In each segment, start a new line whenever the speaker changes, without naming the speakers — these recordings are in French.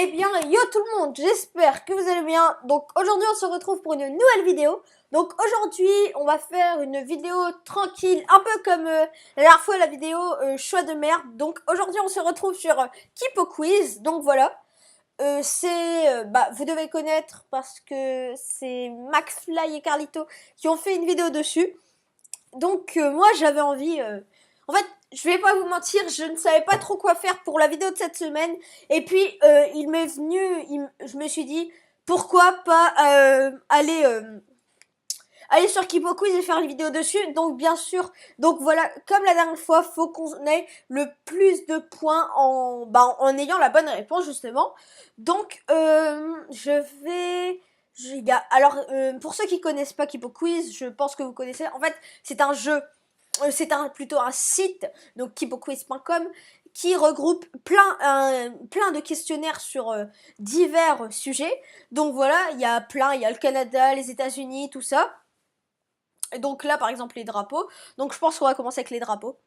Eh bien, yo tout le monde, j'espère que vous allez bien. Donc aujourd'hui, on se retrouve pour une nouvelle vidéo. Donc aujourd'hui, on va faire une vidéo tranquille, un peu comme la dernière fois la vidéo choix de merde. Donc aujourd'hui, on se retrouve sur Kipo Quiz. Donc voilà, vous devez connaître parce que c'est McFly et Carlito qui ont fait une vidéo dessus. Donc moi j'avais envie, en fait je vais pas vous mentir, je ne savais pas trop quoi faire pour la vidéo de cette semaine. Et puis il m'est venu, je me suis dit pourquoi pas aller sur Kipo Quiz et faire une vidéo dessus. Donc bien sûr, donc voilà, comme la dernière fois, faut qu'on ait le plus de points en ayant la bonne réponse justement. Donc alors pour ceux qui connaissent pas Kipo Quiz, je pense que vous connaissez. En fait, c'est un jeu, plutôt un site, donc kipoquiz.com, qui regroupe plein de questionnaires sur divers sujets. Donc voilà, il y a le Canada, les États-Unis, tout ça. Et donc là, par exemple, les drapeaux. Donc je pense qu'on va commencer avec les drapeaux.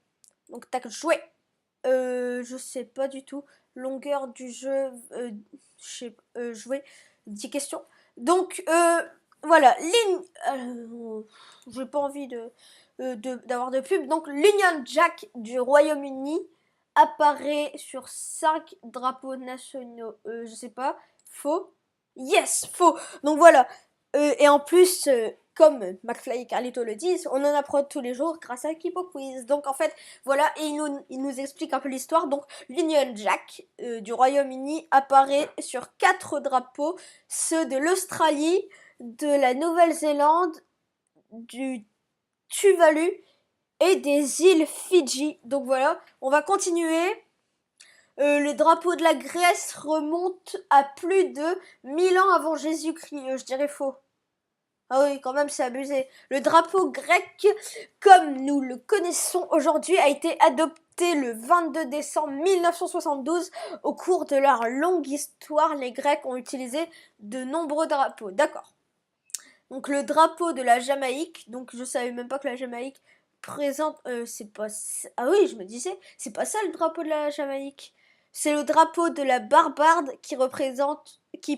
Donc tac, jouer. Je sais pas du tout. Longueur du jeu, jouer. 10 questions. Donc voilà, j'ai pas envie d'avoir de pub. Donc l'Union Jack du Royaume-Uni apparaît sur 5 drapeaux nationaux. Je sais pas. Faux. Yes, faux. Donc voilà. Et en plus, comme McFly et Carlito le disent, on en apprend tous les jours grâce à Kipo Quiz. Donc en fait, voilà, et il nous explique un peu l'histoire. Donc l'Union Jack du Royaume-Uni apparaît sur 4 drapeaux, ceux de l'Australie, de la Nouvelle-Zélande, du Tuvalu et des îles Fidji. Donc voilà, on va continuer. Le drapeau de la Grèce remonte à plus de 1000 ans avant Jésus-Christ. Je dirais faux. Ah oui, quand même, c'est abusé. Le drapeau grec, comme nous le connaissons aujourd'hui, a été adopté le 22 décembre 1972. Au cours de leur longue histoire, les Grecs ont utilisé de nombreux drapeaux. D'accord. Donc le drapeau de la Jamaïque, donc je savais même pas que la Jamaïque présente... c'est pas... Ah oui, je me disais, c'est pas ça le drapeau de la Jamaïque. C'est le drapeau de la Barbarde qui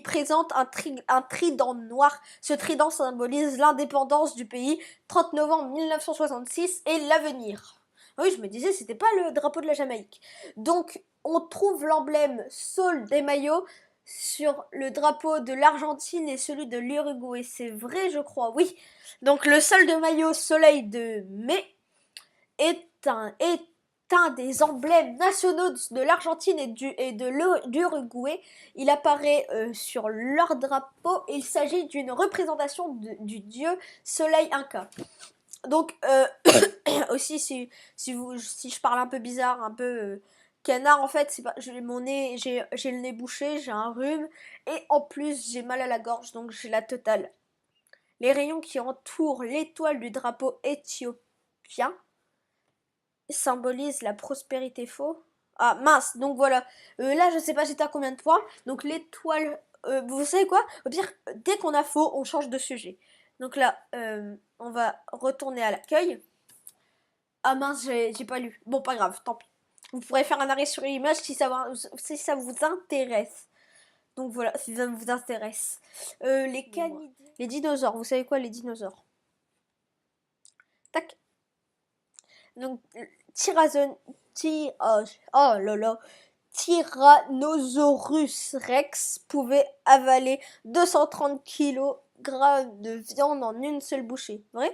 présente un trident noir. Ce trident symbolise l'indépendance du pays, 30 novembre 1966, et l'avenir. Ah oui, je me disais, c'était pas le drapeau de la Jamaïque. Donc, on trouve l'emblème Sol des maillots sur le drapeau de l'Argentine et celui de l'Uruguay. C'est vrai, je crois, oui. Donc, le sol de maillot Soleil de mai est un des emblèmes nationaux de l'Argentine et de l'Uruguay. Il apparaît sur leur drapeau. Il s'agit d'une représentation du dieu Soleil Inca. Donc aussi si je parle un peu bizarre, un peu canard, en fait, c'est pas j'ai le nez bouché, j'ai un rhume et en plus j'ai mal à la gorge, donc j'ai la totale. Les rayons qui entourent l'étoile du drapeau éthiopien symbolise la prospérité. Faux. Ah mince, donc voilà. Là je sais pas j'étais à combien de points. Donc l'étoile, vous savez quoi, au pire dès qu'on a faux on change de sujet. Donc là on va retourner à l'accueil. Ah mince, j'ai pas lu. Bon, pas grave, tant pis. Vous pourrez faire un arrêt sur l'image si ça vous intéresse. Donc voilà, si ça vous intéresse. Les canidés. Les dinosaures, vous savez quoi, les dinosaures? Tac. Donc, oh là là. Tyrannosaurus Rex pouvait avaler 230 kg de viande en une seule bouchée. Vrai?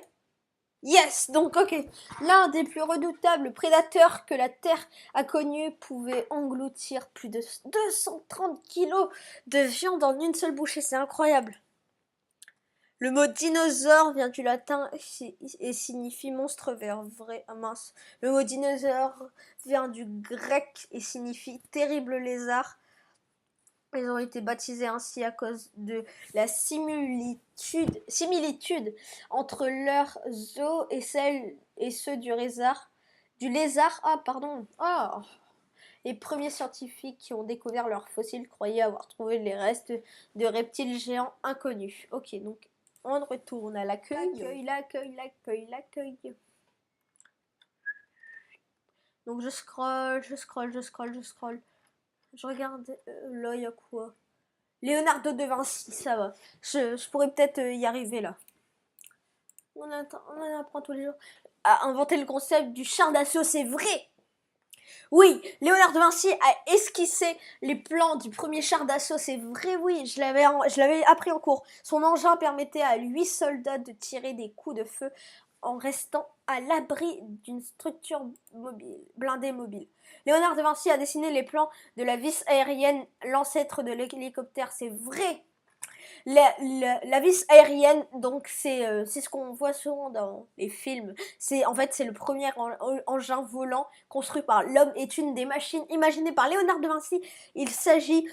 Yes, donc ok. L'un des plus redoutables prédateurs que la Terre a connu pouvait engloutir plus de 230 kilos de viande en une seule bouchée, c'est incroyable. Le mot dinosaure vient du latin et signifie monstre vert. Vrai, ah mince. Le mot dinosaure vient du grec et signifie terrible lézard. Ils ont été baptisés ainsi à cause de la similitude entre leurs os et ceux du lézard. Ah pardon. Ah. Les premiers scientifiques qui ont découvert leurs fossiles croyaient avoir trouvé les restes de reptiles géants inconnus. Ok, donc on retourne à l'accueil. L'accueil. Donc je scroll. Je regarde là, il y a quoi? Léonardo de Vinci, ça va. Je pourrais peut-être y arriver là. On en apprend tous les jours. A inventé le concept du char d'assaut, c'est vrai. Oui, Léonard de Vinci a esquissé les plans du premier char d'assaut, c'est vrai, oui, je l'avais appris en cours. Son engin permettait à 8 soldats de tirer des coups de feu en restant à l'abri d'une structure blindée mobile. Léonard de Vinci a dessiné les plans de la vis aérienne, l'ancêtre de l'hélicoptère, c'est vrai. La vis aérienne, donc c'est ce qu'on voit souvent dans les films. C'est le premier engin volant construit par l'homme, est une des machines imaginées par Léonard de Vinci. Il s'agit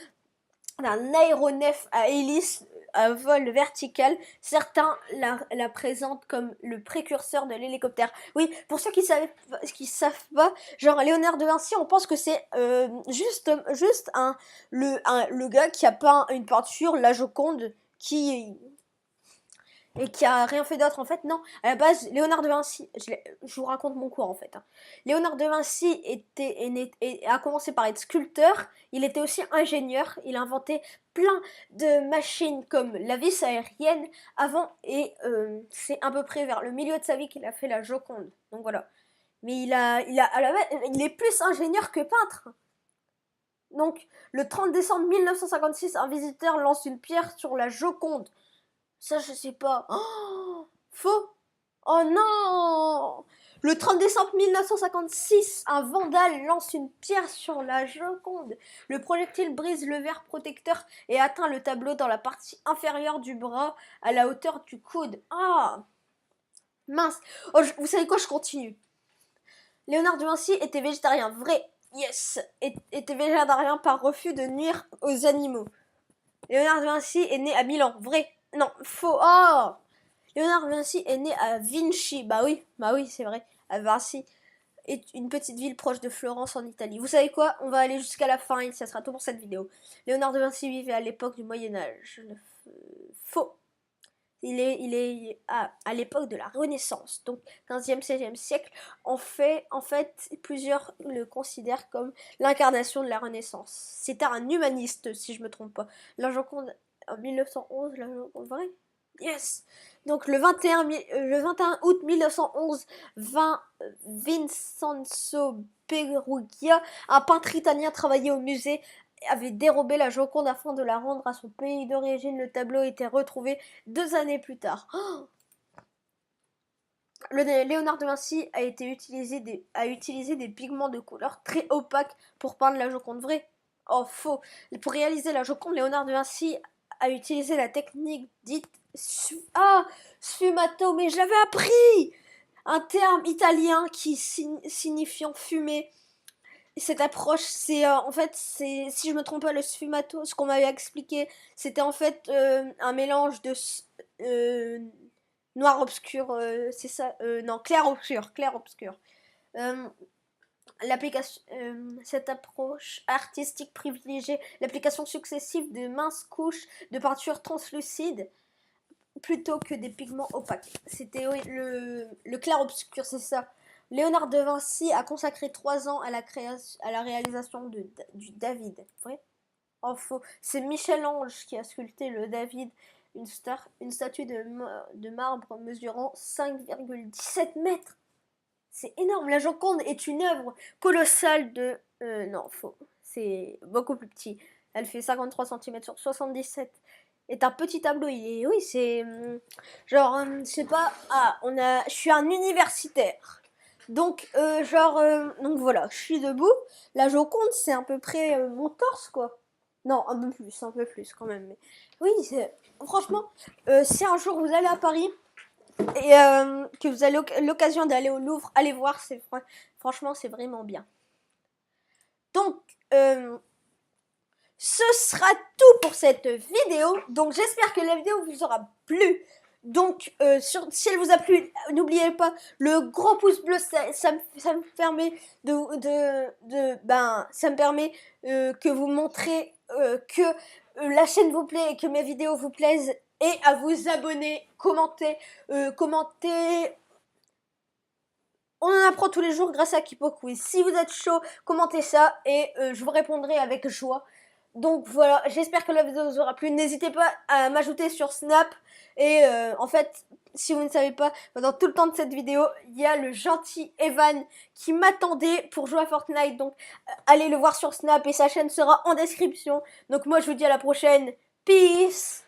d'un aéronef à hélice à vol vertical. Certains la présentent comme le précurseur de l'hélicoptère. Oui, pour ceux qui savent pas, genre Léonard de Vinci, on pense que c'est juste le gars qui a peint une peinture, la Joconde, qui a rien fait d'autre en fait. Non, à la base, Léonard de Vinci, je vous raconte mon cours en fait. Léonard de Vinci a commencé par être sculpteur, il était aussi ingénieur, il a inventé plein de machines comme la vis aérienne avant et c'est à peu près vers le milieu de sa vie qu'il a fait la Joconde. Donc voilà. Mais il est plus ingénieur que peintre. Donc, le 30 décembre 1956, un visiteur lance une pierre sur la Joconde. Ça, je sais pas. Oh, faux. Oh non. Le 30 décembre 1956, un vandale lance une pierre sur la Joconde. Le projectile brise le verre protecteur et atteint le tableau dans la partie inférieure du bras à la hauteur du coude. Ah, mince. Oh, vous savez quoi, je continue. Léonard de Vinci était végétarien, vrai. Yes. Était végétarien par refus de nuire aux animaux. Léonard de Vinci est né à Milan, vrai. Non, faux. Oh, Léonard de Vinci est né à Vinci. Bah oui, c'est vrai. À Vinci est une petite ville proche de Florence en Italie. Vous savez quoi? On va aller jusqu'à la fin et ça sera tout pour cette vidéo. Léonard de Vinci vivait à l'époque du Moyen-Âge. Faux. Il est à l'époque de la Renaissance, donc 15e, 16e siècle. En fait, plusieurs le considèrent comme l'incarnation de la Renaissance. C'était un humaniste, si je me trompe pas. La Joconde, en 1911, la Joconde, vrai? Yes! Donc le 21 août 1911, Vincenzo Perugia, un peintre italien travaillait au musée, avait dérobé la Joconde afin de la rendre à son pays d'origine. Le tableau était retrouvé 2 années plus tard. Oh, Léonard de Vinci a utilisé des pigments de couleur très opaques pour peindre la Joconde. Vrai? Oh, faux. Pour réaliser la Joconde, Léonard de Vinci a utilisé la technique dite sfumato, mais je l'avais appris! Un terme italien qui signifiant fumer. Cette approche, si je me trompe pas, le sfumato, ce qu'on m'avait expliqué, c'était en fait un mélange de noir obscur, c'est ça, non, clair obscur. Euh, cette approche artistique privilégiait l'application successive de minces couches de peinture translucide plutôt que des pigments opaques. C'était oui, le clair obscur, c'est ça. Léonard de Vinci a consacré 3 ans à la réalisation du David. Vrai? Oh, faux. C'est Michel-Ange qui a sculpté le David, une statue de marbre mesurant 5,17 mètres. C'est énorme. La Joconde est une œuvre colossale de... non, faux. C'est beaucoup plus petit. Elle fait 53 cm sur 77. Est un petit tableau. Oui, c'est... genre, je sais pas... Ah, je suis un universitaire. Donc, donc voilà, je suis debout. La Joconde, c'est à peu près mon torse, quoi. Non, un peu plus quand même. Mais oui, franchement, si un jour vous allez à Paris et que vous avez l'occasion d'aller au Louvre, allez voir, franchement, c'est vraiment bien. Donc, ce sera tout pour cette vidéo. Donc, j'espère que la vidéo vous aura plu. Donc, si elle vous a plu, n'oubliez pas le gros pouce bleu, ça me permet ça me permet que vous montrez que la chaîne vous plaît et que mes vidéos vous plaisent, et à vous abonner, commenter On en apprend tous les jours grâce à Kipo Quiz. Si vous êtes chaud, commentez ça et je vous répondrai avec joie. Donc voilà, j'espère que la vidéo vous aura plu. N'hésitez pas à m'ajouter sur Snap. Et en fait, si vous ne savez pas, pendant tout le temps de cette vidéo, il y a le gentil Evan qui m'attendait pour jouer à Fortnite. Donc allez le voir sur Snap et sa chaîne sera en description. Donc moi je vous dis à la prochaine. Peace!